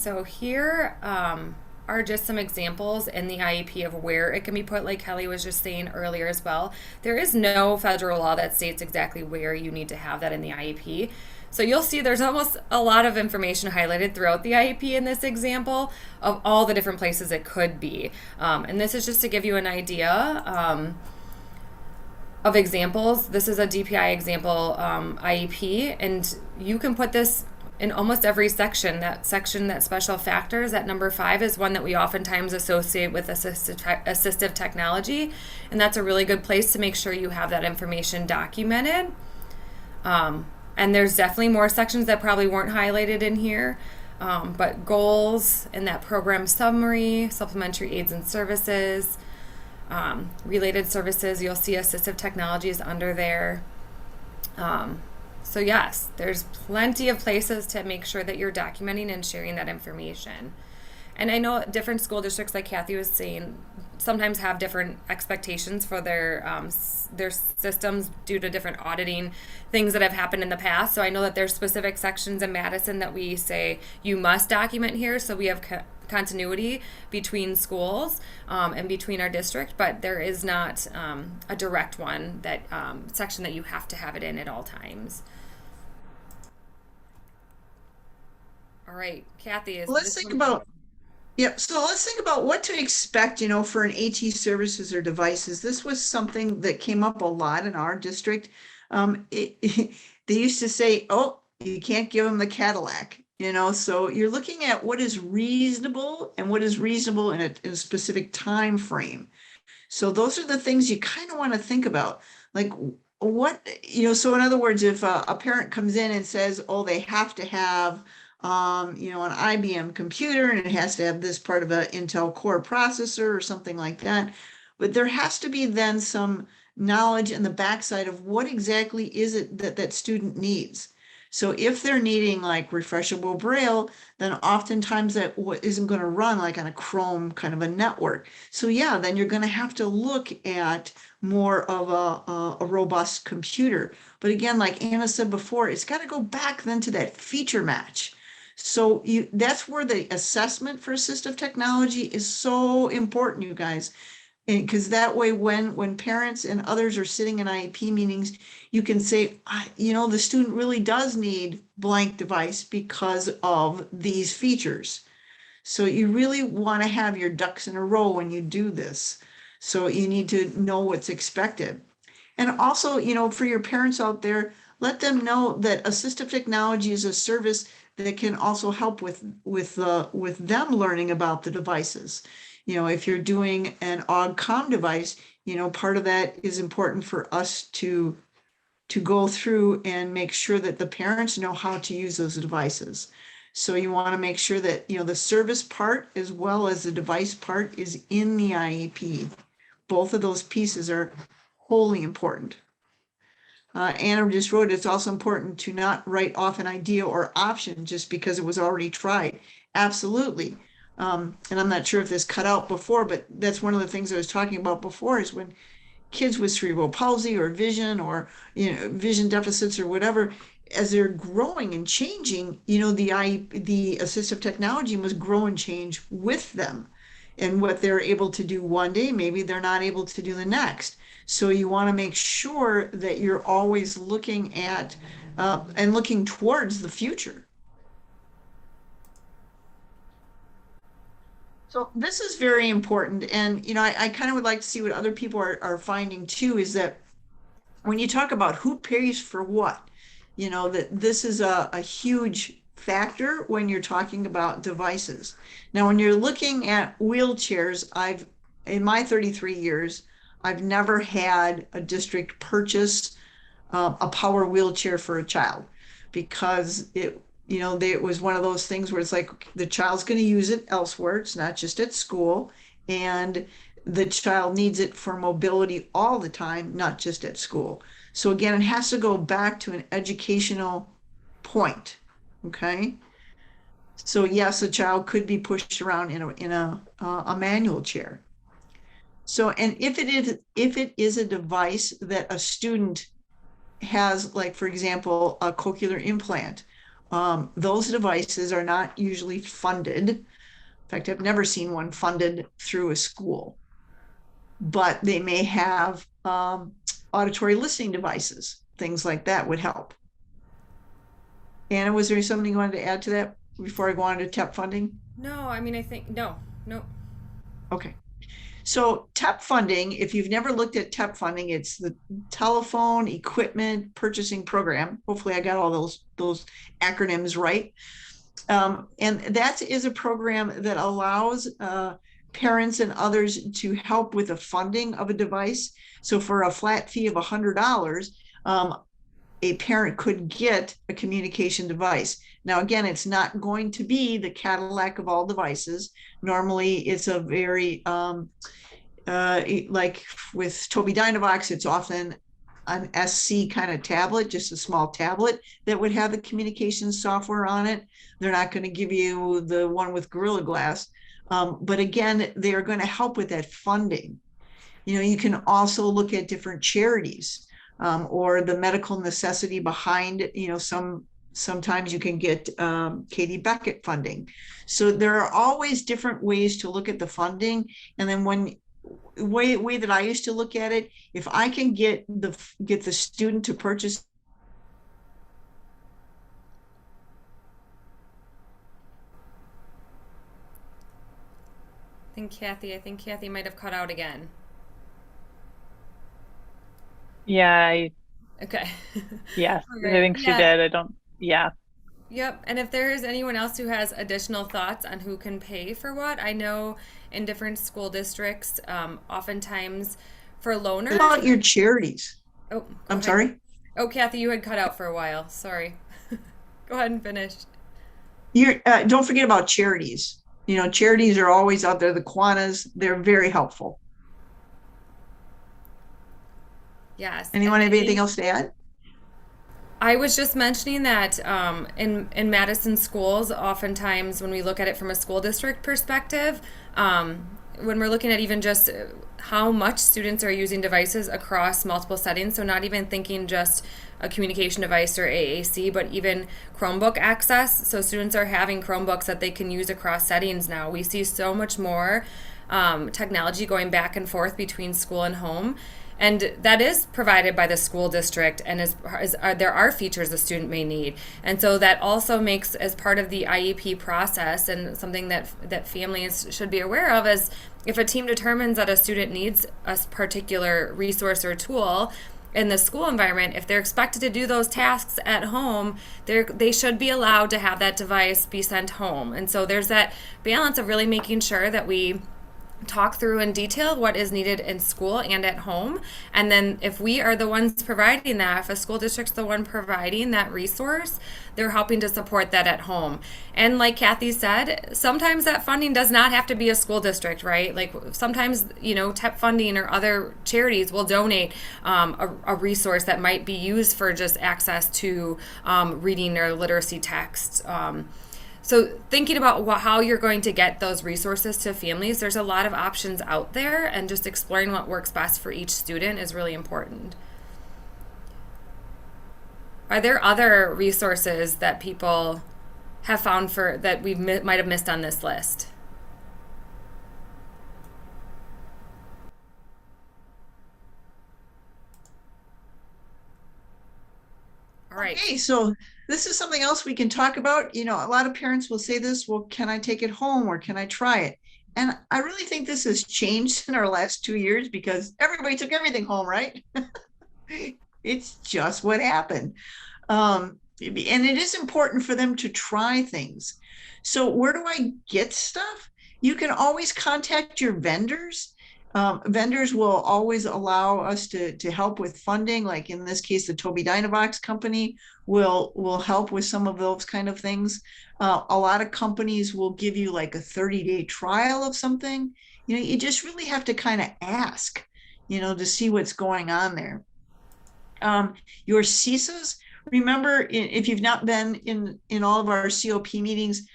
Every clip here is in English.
So here are just some examples in the IEP of where it can be put, like Kelly was just saying earlier as well. There is no federal law that states exactly where you need to have that in the IEP. So you'll see there's almost a lot of information highlighted throughout the IEP in this example of all the different places it could be. And this is just to give you an idea of examples. This is a DPI example IEP, and you can put this in almost every section. That section, that special factors, that number 5 is one that we oftentimes associate with assistive technology, and that's a really good place to make sure you have that information documented. And there's definitely more sections that probably weren't highlighted in here, but goals in that program summary, supplementary aids and services, related services, you'll see assistive technologies under there. So yes, there's plenty of places to make sure that you're documenting and sharing that information. And I know different school districts, like Kathy was saying, sometimes have different expectations for their systems due to different auditing things that have happened in the past. So I know that there's specific sections in Madison that we say you must document here, so we have continuity between schools and between our district, but there is not a direct one that section that you have to have it in at all times. All right, Kathy, is Let's this think one? about, yeah, so let's think about what to expect, for an AT services or devices. This was something that came up a lot in our district. They used to say, oh, you can't give them the Cadillac, so you're looking at what is reasonable and what is reasonable in a specific time frame. So those are the things you kind of want to think about. Like what, so in other words, if a parent comes in and says, oh, they have to have an IBM computer and it has to have this part of an Intel Core processor or something like that. But there has to be then some knowledge in the backside of what exactly is it that that student needs. So if they're needing like refreshable braille, then oftentimes that isn't going to run like on a Chrome kind of a network. So yeah, then you're going to have to look at more of a robust computer. But again, like Anna said before, it's got to go back then to that feature match. So that's where the assessment for assistive technology is so important, you guys. Because that way, when parents and others are sitting in IEP meetings, you can say, the student really does need blank device because of these features. So you really want to have your ducks in a row when you do this. So you need to know what's expected. And also, for your parents out there, let them know that assistive technology is a service that can also help with them learning about the devices. If you're doing an AUG-COM device, part of that is important for us to go through and make sure that the parents know how to use those devices. So you want to make sure that, the service part as well as the device part is in the IEP. Both of those pieces are wholly important. Anna just wrote, it's also important to not write off an idea or option just because it was already tried. Absolutely. And I'm not sure if this cut out before, but that's one of the things I was talking about before is when kids with cerebral palsy or vision or, vision deficits or whatever, as they're growing and changing, the assistive technology must grow and change with them. And what they're able to do one day, maybe they're not able to do the next. So you want to make sure that you're always looking at and looking towards the future. So this is very important. And, I kind of would like to see what other people are finding too, is that when you talk about who pays for what, that this is a huge factor when you're talking about devices. Now, when you're looking at wheelchairs, in my 33 years, I've never had a district purchase a power wheelchair for a child because it was one of those things where it's like the child's going to use it elsewhere. It's not just at school. And the child needs it for mobility all the time, not just at school. So again, it has to go back to an educational point. Okay. So yes, a child could be pushed around in a manual chair. So, and if it is a device that a student has, like, for example, a cochlear implant, Those devices are not usually funded. In fact, I've never seen one funded through a school, but they may have auditory listening devices. Things like that would help. Anna, was there something you wanted to add to that before I go on to TEP funding? No, I mean, I think, no, no. Okay. So TEP funding, if you've never looked at TEP funding, it's the Telephone Equipment Purchasing Program. Hopefully I got all those acronyms right. And that is a program that allows parents and others to help with the funding of a device. So for a flat fee of $100, a parent could get a communication device. Now, again, it's not going to be the Cadillac of all devices. Normally, it's a very, like with Tobii Dynavox, it's often an SC kind of tablet, just a small tablet that would have the communication software on it. They're not going to give you the one with Gorilla Glass. But again, they are going to help with that funding. You can also look at different charities, or the medical necessity behind, sometimes you can get Katie Beckett funding. So there are always different ways to look at the funding. And then way that I used to look at it, if I can get the student to purchase. I think Kathy might have cut out again. Yeah, Okay. yes, All I right. think she Yeah. did. I don't, yeah. Yep. And if there is anyone else who has additional thoughts on who can pay for what, I know in different school districts, oftentimes for What loaners. about your charities? Oh, go I'm ahead. sorry. Oh, Kathy, you had cut out for a while. Sorry. Go ahead and finish. Don't forget about charities. Charities are always out there. The Kiwanis, they're very helpful. Yes. And Anyone I have anything think else to add? I was just mentioning that in Madison schools, oftentimes when we look at it from a school district perspective, when we're looking at even just how much students are using devices across multiple settings, so not even thinking just a communication device or AAC, but even Chromebook access. So students are having Chromebooks that they can use across settings now. We see so much more technology going back and forth between school and home. And that is provided by the school district, and there are features the student may need. And so that also makes, as part of the IEP process, and something that families should be aware of, is if a team determines that a student needs a particular resource or tool in the school environment, if they're expected to do those tasks at home, they should be allowed to have that device be sent home. And so there's that balance of really making sure that we talk through in detail what is needed in school and at home. And then if we are the ones providing that, if a school district's the one providing that resource, they're helping to support that at home. And like Kathy said, sometimes that funding does not have to be a school district, right? Like sometimes, TEP funding or other charities will donate a resource that might be used for just access to reading or literacy texts. So thinking about how you're going to get those resources to families, there's a lot of options out there, and just exploring what works best for each student is really important. Are there other resources that people have found that we might have missed on this list? All right. Okay, so this is something else we can talk about. A lot of parents will say this, well, can I take it home or can I try it? And I really think this has changed in our last 2 years because everybody took everything home, right? It's just what happened. And it is important for them to try things. So where do I get stuff? You can always contact your vendors. Vendors will always allow us to help with funding. Like in this case, the Tobii Dynavox company will help with some of those kind of things. A lot of companies will give you like a 30-day trial of something. You just really have to kind of ask, to see what's going on there. Your CISAs, remember, if you've not been in all of our COP meetings,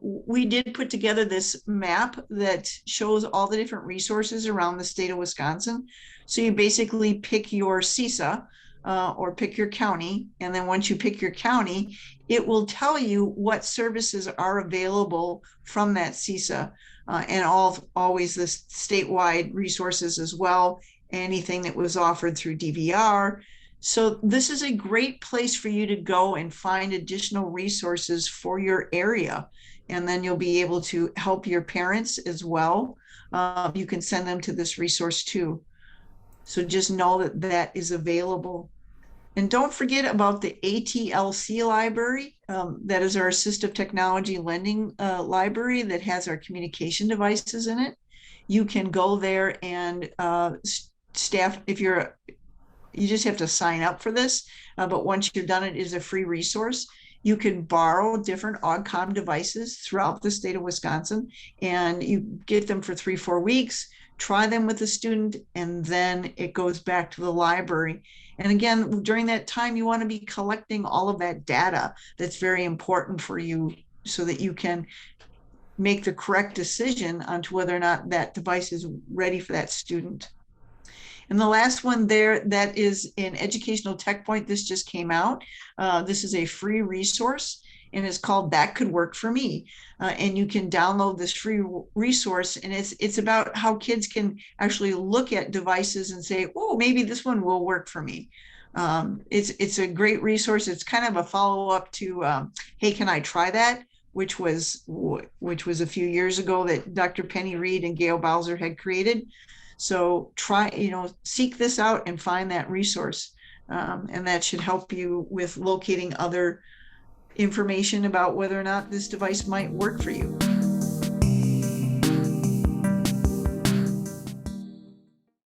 we did put together this map that shows all the different resources around the state of Wisconsin. So you basically pick your CISA, or pick your county. And then once you pick your county, it will tell you what services are available from that CISA, and always the statewide resources as well, anything that was offered through DVR. So this is a great place for you to go and find additional resources for your area. And then you'll be able to help your parents as well. You can send them to this resource too. So just know that that is available. And don't forget about the Atlc Library. That is our assistive technology lending library that has our communication devices in it. You can go there and staff, you just have to sign up for this. But once you're done, it is a free resource. You can borrow different OGCOM devices throughout the state of Wisconsin, and you get them for 3-4 weeks, try them with a student, and then it goes back to the library. And again, during that time, you want to be collecting all of that data that's very important for you so that you can make the correct decision onto whether or not that device is ready for that student. And the last one there, that is an educational tech point. This just came out. This is a free resource and it's called That Could Work for Me. And you can download this free resource, and it's about how kids can actually look at devices and say, oh, maybe this one will work for me. It's a great resource. It's kind of a follow-up to Hey, Can I Try That? Which was a few years ago that Dr. Penny Reed and Gail Bowser had created. So seek this out and find that resource. And that should help you with locating other information about whether or not this device might work for you.